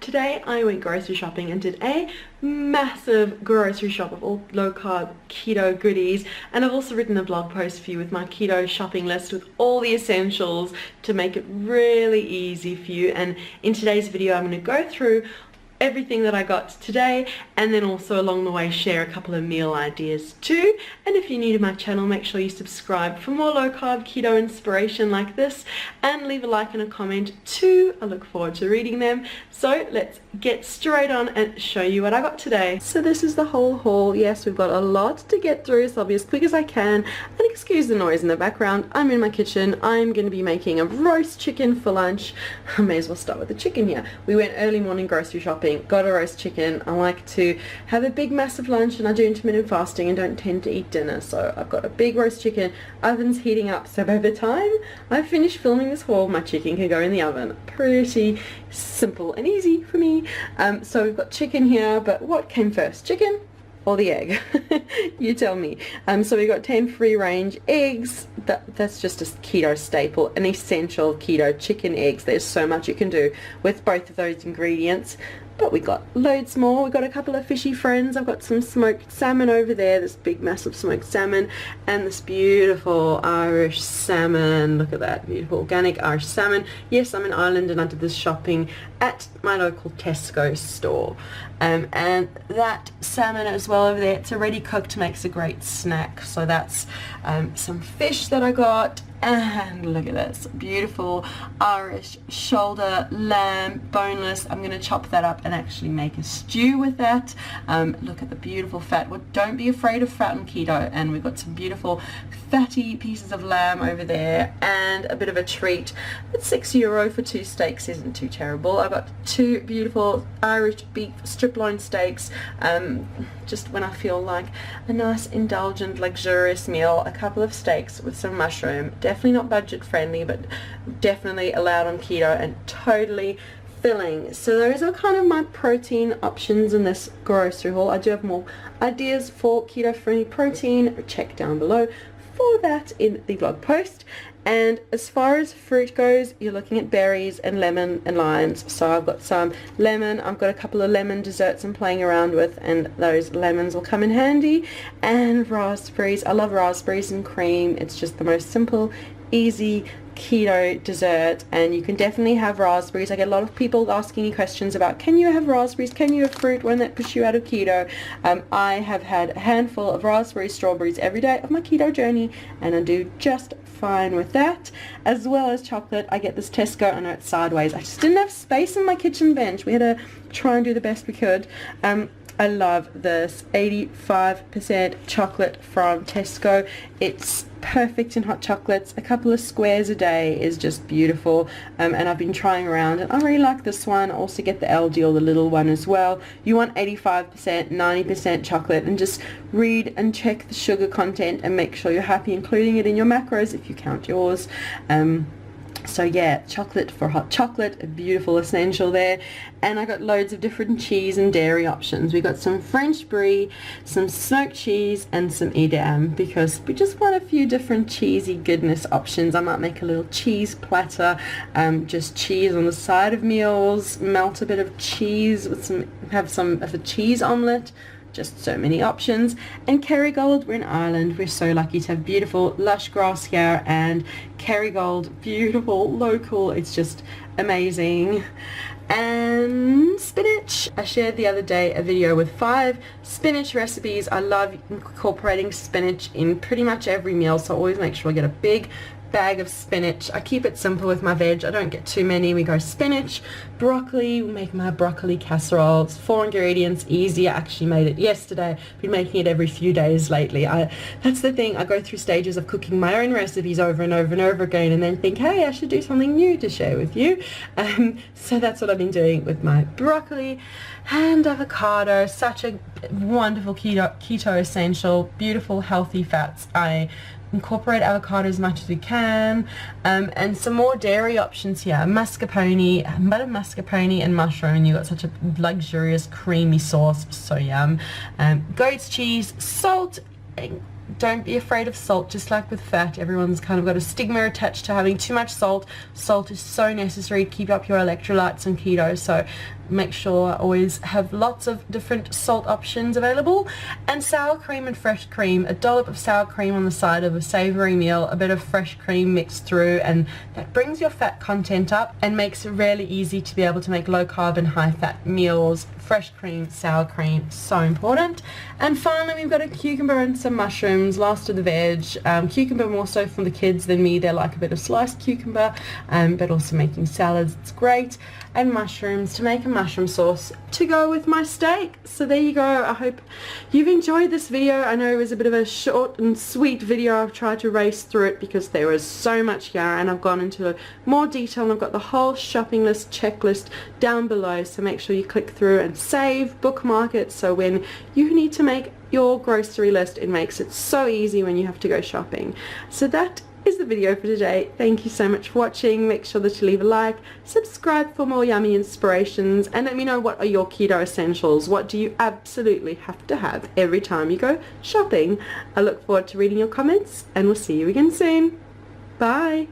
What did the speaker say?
Today I went grocery shopping and did a massive grocery shop of all low-carb keto goodies, and I've also written a blog post for you with my keto shopping list with all the essentials to make it really easy for you. And in today's video I'm going to go through everything that I got today, and then also along the way share a couple of meal ideas too. And if you're new to my channel, make sure you subscribe for more low carb keto inspiration like this, and leave a like and a comment too. I look forward to reading them. So let's get straight on and show you what I got today. So this is the whole haul. Yes, we've got a lot to get through, so I'll be as quick as I can, and excuse the noise in the background. I'm in my kitchen. I'm going to be making a roast chicken for lunch. I may as well start with the chicken here. We went early morning grocery shopping, got a roast chicken. I like to have a big massive lunch, and I do intermittent fasting and don't tend to eat dinner, so I've got a big roast chicken. Oven's heating up, so by the time I finish filming this haul, my chicken can go in the oven. Pretty simple and easy for me. So we've got chicken here, but what came first, chicken or the egg? You tell me. So we got 10 free range eggs. That's just a keto staple, an essential keto chicken eggs. There's so much you can do with both of those ingredients. But we got loads more. We got a couple of fishy friends. I've got some smoked salmon over there, this big massive smoked salmon, and this beautiful Irish salmon. Look at that, beautiful organic Irish salmon. Yes, I'm in Ireland and I did this shopping at my local Tesco store. And that salmon as well over there, it's already cooked, makes a great snack. So that's some fish that I got. And look at this beautiful Irish shoulder lamb, boneless. I'm going to chop that up and actually make a stew with that. Look at the beautiful fat. Well, don't be afraid of fat on keto. And we've got some beautiful fatty pieces of lamb over there, and a bit of a treat. But €6 for 2 steaks isn't too terrible. I've got 2 beautiful Irish beef strip loin steaks. Just when I feel like a nice indulgent luxurious meal, a couple of steaks with some mushroom. Definitely not budget friendly, but definitely allowed on keto and totally filling. So those are kind of my protein options in this grocery haul. I do have more ideas for keto friendly protein. Check down below for that in the blog post. And as far as fruit goes, you're looking at berries and lemon and limes. So I've got some lemon. I've got a couple of lemon desserts I'm playing around with, and those lemons will come in handy. And raspberries. I love raspberries and cream. It's just the most simple, easy keto dessert, and you can definitely have raspberries. I get a lot of people asking me questions about, can you have raspberries, can you have fruit, won't that push you out of keto? I have had a handful of raspberries, strawberries every day of my keto journey, and I do just fine with that, as well as chocolate. I get this Tesco, I know it's sideways, I just didn't have space on my kitchen bench. We had to try and do the best we could. I love this 85% chocolate from Tesco. It's perfect in hot chocolates. A couple of squares a day is just beautiful, and I've been trying around, and I really like this one. I also get the LD or the little one as well. You want 85%, 90% chocolate, and just read and check the sugar content and make sure you're happy including it in your macros if you count yours. So yeah, chocolate for hot chocolate, a beautiful essential there. And I got loads of different cheese and dairy options. We got some French brie, some smoked cheese, and some Edam, because we just want a few different cheesy goodness options. I might make a little cheese platter, just cheese on the side of meals, melt a bit of cheese with have some of a cheese omelette. Just so many options. And Kerrygold, we're in Ireland, we're so lucky to have beautiful lush grass here, and Kerrygold, beautiful, local, it's just amazing. And spinach. I shared the other day a video with 5 spinach recipes. I love incorporating spinach in pretty much every meal, so I always make sure I get a big bag of spinach. I keep it simple with my veg. I don't get too many. We go spinach, broccoli. We make my broccoli casserole. It's 4 ingredients, easy. I actually made it yesterday. Been making it every few days lately. That's the thing. I go through stages of cooking my own recipes over and over and over again, and then think, hey, I should do something new to share with you. So that's what I've been doing with my broccoli and avocado. Such a wonderful keto essential, beautiful, healthy fats. I incorporate avocado as much as we can, and some more dairy options here. Mascarpone, butter mascarpone and mushroom, and you got such a luxurious creamy sauce, so yum. Goat's cheese, salt, don't be afraid of salt. Just like with fat, everyone's kind of got a stigma attached to having too much salt. Salt is so necessary to keep up your electrolytes on keto, so make sure always have lots of different salt options available. And sour cream and fresh cream, a dollop of sour cream on the side of a savory meal, a bit of fresh cream mixed through, and that brings your fat content up and makes it really easy to be able to make low carb and high fat meals. Fresh cream, sour cream, so important. And finally, we've got a cucumber and some mushrooms, last of the veg. Cucumber more so for the kids than me. They like a bit of sliced cucumber, but also making salads, it's great. And mushrooms to make a mushroom sauce to go with my steak. So there you go. I hope you've enjoyed this video. I know it was a bit of a short and sweet video. I've tried to race through it because there was so much here, and I've gone into more detail, and I've got the whole shopping list checklist down below, so make sure you click through and save, bookmark it, so when you need to make your grocery list, it makes it so easy when you have to go shopping. So that is the video for today. Thank you so much for watching. Make sure that you leave a like, subscribe for more yummy inspirations, and let me know what are your keto essentials. What do you absolutely have to have every time you go shopping? I look forward to reading your comments, and we'll see you again soon. Bye.